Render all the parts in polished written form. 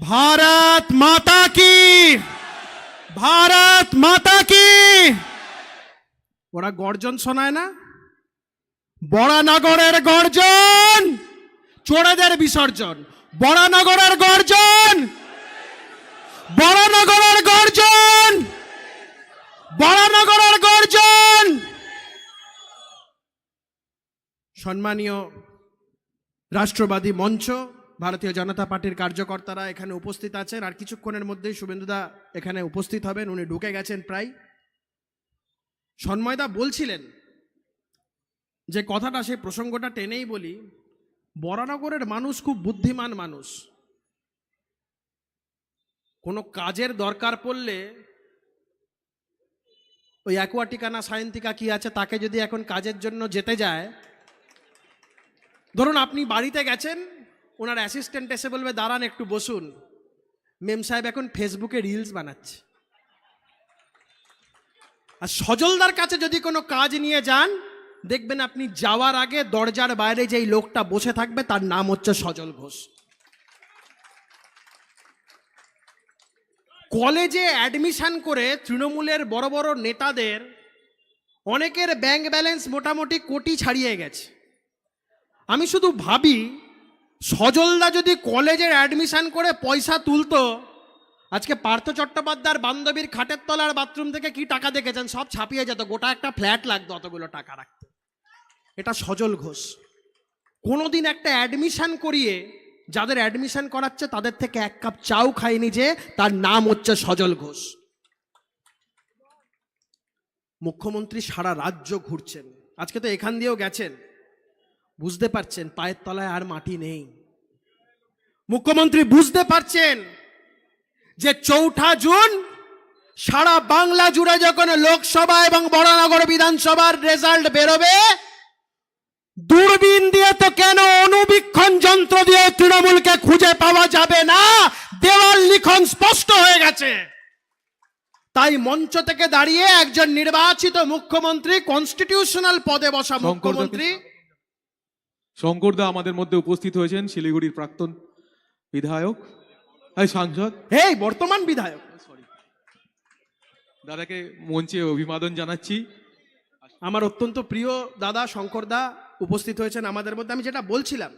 ভারত মাতা কি, ভারত মাতা কি। ওরা গর্জন শোনায় না? বরানগরের গর্জন, চোরেদের বিসর্জন। বরানগরের গর্জন, বরানগরের গর্জন, বরানগরের গর্জন। সম্মানীয় রাষ্ট্রবাদী মঞ্চ, ভারতীয় জনতা পার্টির কার্যকর্তারা এখানে উপস্থিত আছেন। আর কিছুক্ষণের মধ্যেই শুভেন্দুদা এখানে উপস্থিত হবেন, উনি ঢুকে গেছেন প্রায়। সন্ময়দা বলছিলেন যে কথাটা, সেই প্রসঙ্গটা টেনেই বলি, বরানগরের মানুষ খুব বুদ্ধিমান মানুষ। কোনো কাজের দরকার পড়লে ওই অ্যাকোয়াটিকা না সায়েন্তিকা কি আছে, তাকে যদি এখন কাজের জন্য যেতে যায়, ধরুন আপনি বাড়িতে গেছেন, ওনার অ্যাসিস্ট্যান্ট এসে বলবে দাঁড়ান একটু বসুন, মেম সাহেব এখন ফেসবুকে রিলস বানাচ্ছে। আর সজলদার কাছে যদি কোনো কাজ নিয়ে যান, দেখবেন আপনি যাওয়ার আগে দরজার বাইরে যেই লোকটা বসে থাকবে তার নাম হচ্ছে সজল ঘোষ। কলেজে অ্যাডমিশন করে তৃণমূলের বড় বড় নেতাদের অনেকের ব্যাংক ব্যালেন্স মোটামুটি কোটি ছাড়িয়ে গেছে। আমি শুধু ভাবি, সজলদা যদি কলেজের অ্যাডমিশন করে পয়সা তুলতো, আজকে পার্থ চট্টোপাধ্যায়ের বান্ধবীর খাটের তলার বাথরুম থেকে কি টাকা দেখেছেন, সব ছাপিয়ে যেত, গোটা একটা ফ্ল্যাট লাগতো অতগুলো টাকা রাখতে। এটা সজল ঘোষ। কোনোদিন একটা অ্যাডমিশন করিয়ে যাদের অ্যাডমিশন করাচ্ছে তাদের থেকে এক কাপ চাও খায়নি, যে তার নাম হচ্ছে সজল ঘোষ। মুখ্যমন্ত্রী সারা রাজ্য ঘুরছেন, আজকে তো এখান দিয়েও গেছেন, বুঝতে পারছেন পায়ের তলায় আর মাটি নেই। মুখ্যমন্ত্রী বুঝতে পারছেন যে 4 জুন সারা বাংলা জুড়ে যখন লোকসভা এবং বরানগর বিধানসভার রেজাল্ট বেরোবে, দূরবীন দিয়ে তো কেন, অনুবীক্ষণ যন্ত্র দিয়ে তৃণমূলকে খুঁজে পাওয়া যাবে না, দেওয়াল লিখন স্পষ্ট হয়ে গেছে। তাই মঞ্চ থেকে দাঁড়িয়ে একজন নির্বাচিত মুখ্যমন্ত্রী, কনস্টিটিউশনাল পদে বসা মুখ্যমন্ত্রী শঙ্করদা আমাদের মধ্যে উপস্থিত হয়েছেন, শিলিগুড়ির প্রাক্তন বিধায়ক, সাংসদ, এই বর্তমান বিধায়ক। দাদাকে মঞ্চে অভিবাদন জানাচ্ছি। আমার অত্যন্ত প্রিয় দাদা শঙ্করদা উপস্থিত হয়েছেন আমাদের মধ্যে। আমি যেটা বলছিলাম,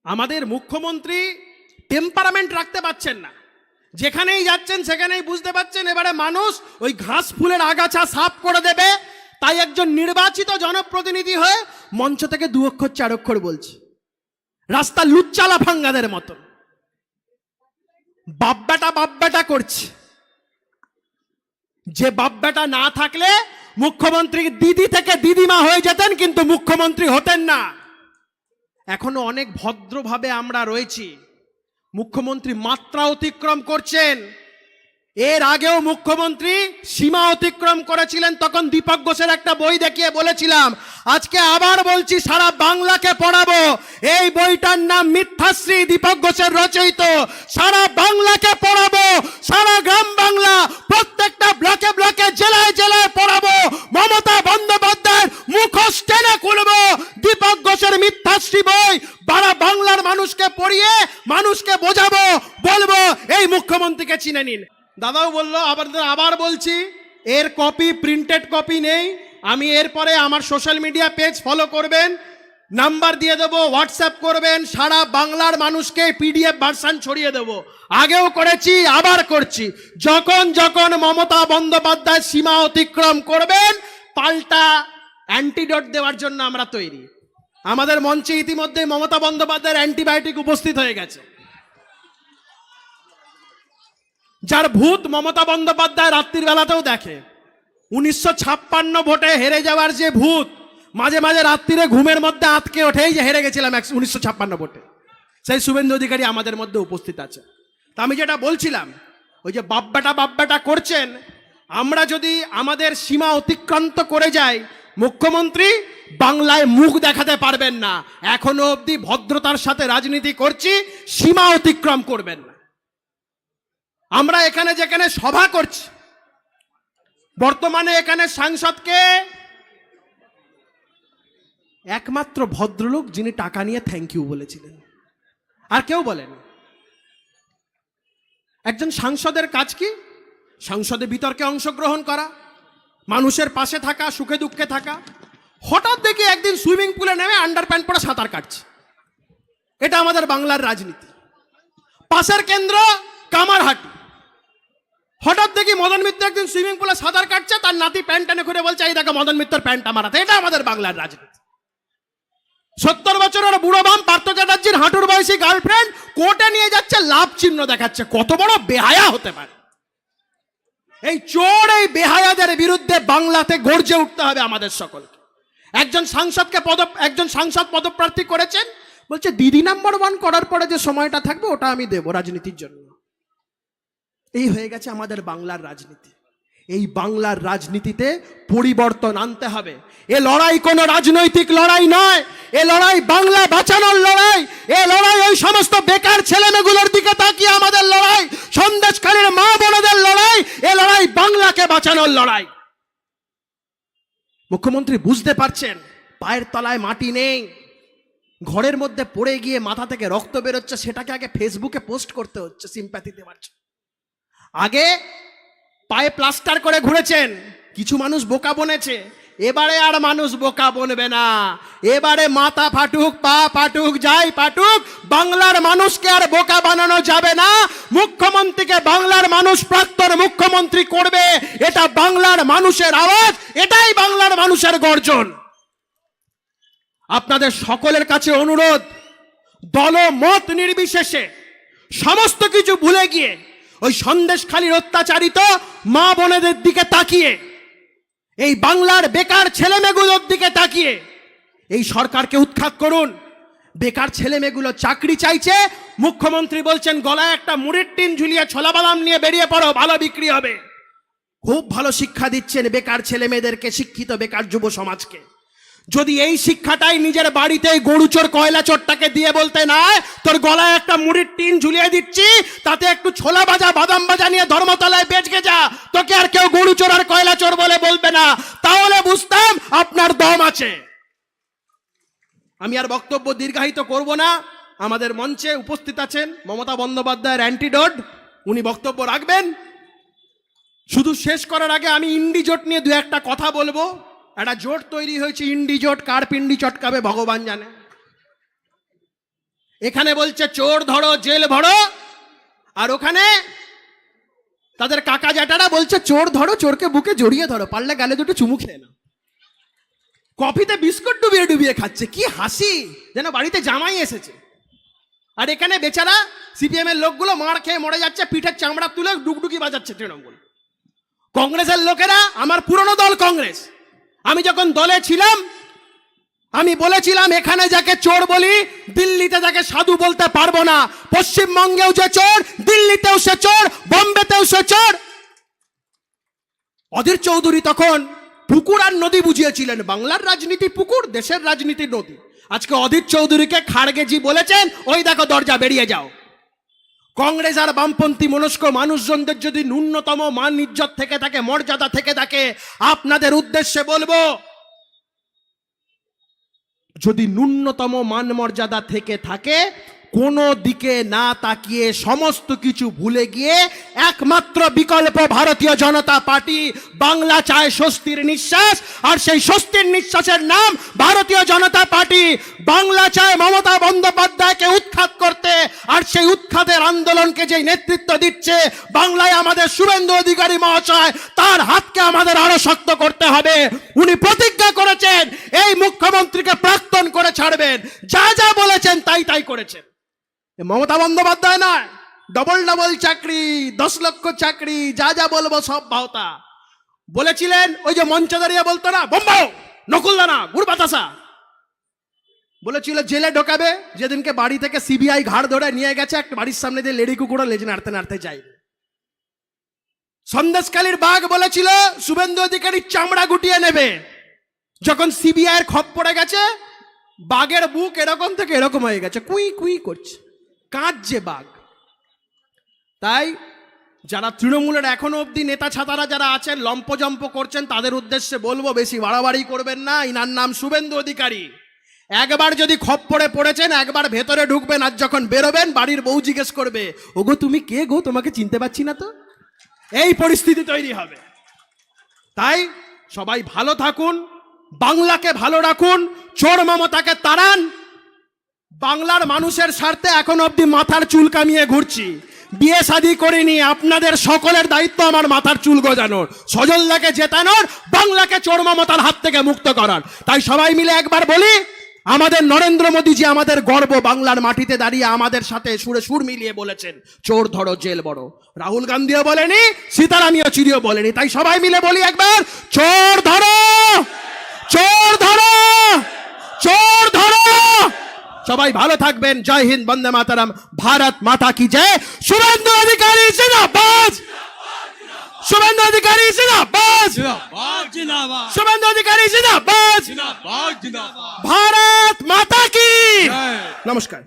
আমাদের মুখ্যমন্ত্রী টেম্পারামেন্ট রাখতে পারছেন না, যেখানেই যাচ্ছেন সেখানেই বুঝতে পারছেন এবারে মানুষ ওই ঘাস ফুলের আগাছা সাফ করে দেবে। তাই একজন নির্বাচিত জনপ্রতিনিধি হয়ে মঞ্চ থেকে 2 অক্ষর 4 অক্ষর বলছে, রাস্তা লুচ্চালা ফাঙ্গাদের মতো বাপ্পাটা করছে। যে বাপ্পাটা না থাকলে মুখ্যমন্ত্রী দিদি থেকে দিদিমা হয়ে যেতেন, কিন্তু মুখ্যমন্ত্রী হতেন না। এখনো অনেক ভদ্রভাবে আমরা রয়েছি, মুখ্যমন্ত্রী মাত্রা অতিক্রম করছেন। এর আগেও মুখ্যমন্ত্রী সীমা অতিক্রম করেছিলেন, তখন দীপক ঘোষের একটা বই দেখিয়ে বলেছিলাম, আজকে আবার বলছি সারা বাংলাকে পড়াবো। এই বইটার নাম মিথ্যাশ্রী, দীপক ঘোষের রচয়িত। সারা বাংলাকে পড়াবো, সারা গ্রাম বাংলা, প্রত্যেকটা ব্লকে ব্লকে, জেলায় জেলায় পড়াবো। মমতা বন্দ্যোপাধ্যায়ের মুখোশ টেনে খুলবো। দীপক ঘোষের মিথ্যাশ্রী বই সারা বাংলার মানুষকে পড়িয়ে মানুষকে বোঝাবো, বলবো এই মুখ্যমন্ত্রীকে চিনে নিন। দাদাও বললো, আবার বলছি, এর কপি, প্রিন্টেড কপি নেই। আমি এরপরে আমার সোশ্যাল মিডিয়া পেজ ফলো করবেন, নাম্বার দিয়ে দেবো, হোয়াটসঅ্যাপ করবেন, সারা বাংলার মানুষকে পিডিএফ ভার্সন ছড়িয়ে দেবো। আগেও করেছি, আবার করছি। যখন যখন মমতা বন্দ্যোপাধ্যায় সীমা অতিক্রম করবেন, পাল্টা অ্যান্টিডোট দেওয়ার জন্য আমরা তৈরি। আমাদের মঞ্চে ইতিমধ্যে মমতা বন্দ্যোপাধ্যায়ের অ্যান্টিবায়োটিক উপস্থিত হয়ে গেছে। যার ভূত মমতা বন্দ্যোপাধ্যায় রাত্রির বেলাতেও দেখে। 1956 ভোটে হেরে যাওয়ার যে ভূত মাঝে মাঝে রাত্রিরে ঘুমের মধ্যে আটকে ওঠেই, যে হেরে গেছিলাম 1956 ভোটে, সেই শুভেন্দু অধিকারী আমাদের মধ্যে উপস্থিত আছে। তা আমি যেটা বলছিলাম, ওই যে বাপ্পাটা করছেন, আমরা যদি আমাদের সীমা অতিক্রান্ত করে যাই, মুখ্যমন্ত্রী বাংলায় মুখ দেখাতে পারবেন না। এখনো অবধি ভদ্রতার সাথে রাজনীতি করছি, সীমা অতিক্রম করবেন না। আমরা এখানে যেখানে সভা করছি, বর্তমানে এখানে সাংসদকে একমাত্র ভদ্রলোক যিনি টাকা নিয়ে থ্যাংক ইউ বলেছিলেন, আর কেউ বলেন। একজন সাংসদের কাজ কি? সংসদে বিতর্কে অংশগ্রহণ করা, মানুষের পাশে থাকা, সুখে দুঃখে থাকা। হঠাৎ দেখি একদিন সুইমিং পুলে নেমে আন্ডারপ্যান্ট পরে সাঁতার কাটছে। এটা আমাদের বাংলার রাজনীতি। পাশের কেন্দ্র কামারহাটি, হঠাৎ দেখি মদন মিত্র একদিন সুইমিং পুলে সাঁতার কাটছে, তার নাতি প্যান্ট টেনে ঘুরে বলছে এই দেখো মদন মিত্রর প্যান্ট আমার হাতে। এটা আমাদের বাংলার রাজনীতি। 70 বছরের বুড়ো বাম পার্থ চ্যাটার্জির হাঁটুর বয়সী গার্লফ্রেন্ড কোর্টে নিয়ে যাচ্ছে, লাভ চিহ্ন দেখাচ্ছে। কত বড় বেহায়া হতে পারে! এই চোর, এই বেহায়াদের বিরুদ্ধে বাংলাতে গর্জে উঠতে হবে আমাদের সকলকে। একজন সাংসদ পদপ্রার্থী করেছেন, বলছে দিদি নাম্বার 1 করার পরে যে সময়টা থাকবে ওটা আমি দেব রাজনীতির জন্য। এই হয়ে গেছে আমাদের বাংলার রাজনীতি। এই বাংলার রাজনীতিতে পরিবর্তন আনতে হবে। এ লড়াই কোনো রাজনৈতিক লড়াই নয়, এ লড়াই বাংলা বাঁচানোর লড়াই। এ লড়াই ওই সমস্ত বেকার ছেলেমেয়েগুলোর দিকে তাকিয়ে আমাদের লড়াই, সন্দেশখালীর মা বোনদের লড়াই। এ লড়াই বাংলাকে বাঁচানোর লড়াই। মুখ্যমন্ত্রী বুঝতে পারছেন পায়ের তলায় মাটি নেই, ঘরের মধ্যে পড়ে গিয়ে মাথা থেকে রক্ত বেরোচ্ছে, সেটাকে আগে ফেসবুকে পোস্ট করতে হচ্ছে সিম্প্যাথি দেওয়ার জন্য। আগে পায়ে প্লাস্টার করে ঘুরেছেন, কিছু মানুষ বোকা বনেছে। এবারে আর মানুষ বোকা বনবে না। এবারে মাথা ফাটুক, পা ফাটুক, যাই ফাটুক, বাংলার মানুষকে আর বোকা বানানো যাবে না। মুখ্যমন্ত্রীকে বাংলার মানুষ প্রাক্তন মুখ্যমন্ত্রী করবে। এটা বাংলার মানুষের আওয়াজ, এটাই বাংলার মানুষের গর্জন। আপনাদের সকলের কাছে অনুরোধ, দলমত নির্বিশেষে সমস্ত কিছু ভুলে গিয়ে ওই সন্দেশখালীর অত্যাচারিত মা বোনেদের দিকে তাকিয়ে, এই বাংলার বেকার ছেলেমেয়েগুলোর দিকে তাকিয়ে এই সরকারকে উৎখাত করুন। বেকার ছেলেমেয়েগুলো চাকরি চাইছে, মুখ্যমন্ত্রী বলছেন গলায় একটা মুড়ির টিন ঝুলিয়ে ছোলা বাদাম নিয়ে বেরিয়ে পড়ো, ভালো বিক্রি হবে। খুব ভালো শিক্ষা দিচ্ছেন বেকার ছেলেমেয়েদেরকে, শিক্ষিত বেকার যুব সমাজকে। যদি এই শিক্ষাটাই নিজের বাড়িতে গরু চোর কয়লা চোরটাকে দিয়ে বলতে না, তোর গলায় একটা মুড়ির টিন ঝুলিয়ে দিচ্ছি, তাতে একটু ছোলা ভাজা বাদাম ভাজা নিয়ে ধর্মতলায় বেচকে যা, তোকে আর কেউ গরু চোর আর কয়লা চোর বলে বলবে না, তাহলে বুঝতাম আপনার দম আছে। আমি আর বক্তব্য দীর্ঘায়িত করব না। আমাদের মঞ্চে উপস্থিত আছেন মমতা বন্দ্যোপাধ্যায়ের অ্যান্টিডোট, উনি বক্তব্য রাখবেন। শুধু শেষ করার আগে আমি ইন্ডি জোট নিয়ে দু একটা কথা বলবো। একটা জোট তৈরি হয়েছে ইন্ডি জোট, কার পিন্ডি চটকাবে ভগবান জানে। এখানে বলছে চোর ধরো জেল ভরো, আর ওখানে তাদের কাকা জ্যাঠারা বলছে চোর ধরো, চোরকে বুকে জড়িয়ে ধরো, পারলে গালে দুটো চুমু খেয়ে না। কফিতে বিস্কুট ডুবিয়ে ডুবিয়ে খাচ্ছে, কি হাসি, যেন বাড়িতে জামাই এসেছে। আর এখানে বেচারা সিপিএম এর লোকগুলো মার খেয়ে মরে যাচ্ছে, পিঠের চামড়া তুলে ডুকডুকি বাজাচ্ছে তৃণমূল। কংগ্রেসের লোকেরা, আমার পুরনো দল কংগ্রেস, আমি যখন দলে ছিলাম আমি বলেছিলাম এখানে যাকে চোর বলি, দিল্লিতে যাকে সাধু বলতে পারবো না। পশ্চিমবঙ্গেও যে চোর, দিল্লিতেও সে চোর, বোম্বেতেও সে চোর। অধীর চৌধুরী তখন পুকুর আর নদী বুঝিয়েছিলেন, বাংলার রাজনীতি পুকুর, দেশের রাজনীতি নদী। আজকে অধীর চৌধুরীকে খাড়গেজি বলেছেন, ওই দেখো দরজা, বেরিয়ে যাও। কংগ্রেস আর বামপন্থী মনস্ক মানুষজনদের যদি ন্যূনতম মান ইজ্জত থেকে থাকে, মর্যাদা থেকে থাকে, আপনাদের উদ্দেশ্যে বলবো, যদি ন্যূনতম মান মর্যাদা থেকে থাকে, কোনো দিকে না তাকিয়ে সমস্ত কিছু ভুলে গিয়ে একমাত্র বিকল্প ভারতীয় জনতা পার্টি। বাংলা চায় স্বস্তির নিঃশ্বাস, আর সেই স্বস্তির নিঃশ্বাসের নাম ভারতীয় জনতা পার্টি। বাংলা চায় মমতা বন্দ্যোপাধ্যায়কে উৎখাত করতে, আর সেই উৎখাতের আন্দোলনকে যে নেতৃত্ব দিচ্ছে বাংলায় আমাদের শুভেন্দু অধিকারী মহাশয়, তার হাতকে আমাদের আরো শক্ত করতে হবে। উনি প্রতিজ্ঞা করেছেন এই মুখ্যমন্ত্রীকে প্রাক্তন করে ছাড়বেন, যা যা বলেছেন তাই তাই করেছেন। মমতা বন্দ্যোপাধ্যায় নয়, ডবল ডবল চাকরি, 10 লক্ষ চাকরি, যা যা বলবো সব ভাওতা বলেছিলেন। ওই যে মঞ্চে দাঁড়িয়ে বলতো না, বোম্বাও নকুলদানা গুড় বাতাসা, বলেছিল জেলে ঢোকাবে। যেদিনকে বাড়ি থেকে সিবিআই ঘাড় ধরে নিয়ে গেছে, একটা বাড়ির সামনে দিয়ে লেডি কুকুরও লেজ নাড়তে নাড়তে যায়। সন্দেশখালীর বাঘ বলেছিল শুভেন্দু অধিকারীর চামড়া গুটিয়ে নেবে। যখন সিবিআই এর খপ পড়ে গেছে, বাঘের বুক এরকম থেকে এরকম হয়ে গেছে, কুই কুই করছে, কাঁদছে বাঘ। তাই যারা তৃণমূলের এখনো অবধি নেতা ছাতারা যারা আছেন, লম্পজম্প করছেন, তাদের উদ্দেশ্যে বলবো বেশি বাড়াবাড়ি করবেন না। ইনার নাম শুভেন্দু অধিকারী, একবার যদি খপ্পরে পড়েছেন, একবার ভেতরে ঢুকবেন, আর যখন বেরোবেন বাড়ির বউ জিজ্ঞেস করবে, ওগো তুমি কে গো, তোমাকে চিনতে পারছি না তো। এই পরিস্থিতি তৈরি হবে। তাই সবাই ভালো থাকুন, বাংলাকে ভালো রাখুন, চোর মমতাকে তাড়ান। বাংলার মানুষের স্বার্থে এখন অবধি মাথার চুল কামিয়ে ঘুরছি, বিয়ে শাদী করিনি। আপনাদের সকলের দায়িত্ব আমার মাথার চুল গজানোর, সজলদাকে জেতানোর, বাংলাকে চোর মমতার হাত থেকে মুক্ত করার। তাই সবাই মিলে একবার বলি, আমাদের নরেন্দ্র মোদীজি আমাদের গর্ব, বাংলার মাটিতে দাঁড়িয়ে আমাদের সাথে সুরে সুর মিলিয়ে বলেছেন চোর ধরো জেল বড়। রাহুল গান্ধীও বলেনি, সীতারাম ইয়েচুরিও বলেনি। তাই সবাই মিলে বলি একবার, চোর ধরো, চোর ধরো, চোর ধরো। সবাই ভালো থাকবেন। জয় হিন্দ, বন্দে মাতারাম, ভারত মাতা কি জয়। শুভেন্দু অধিকারী জিন্দাবাদ, শুভেন্দু অধিকারী জিন্দাবাদ, শুভেন্দু অধিকারী জিন্দাবাদ, ভারত মাতা কি। নমস্কার।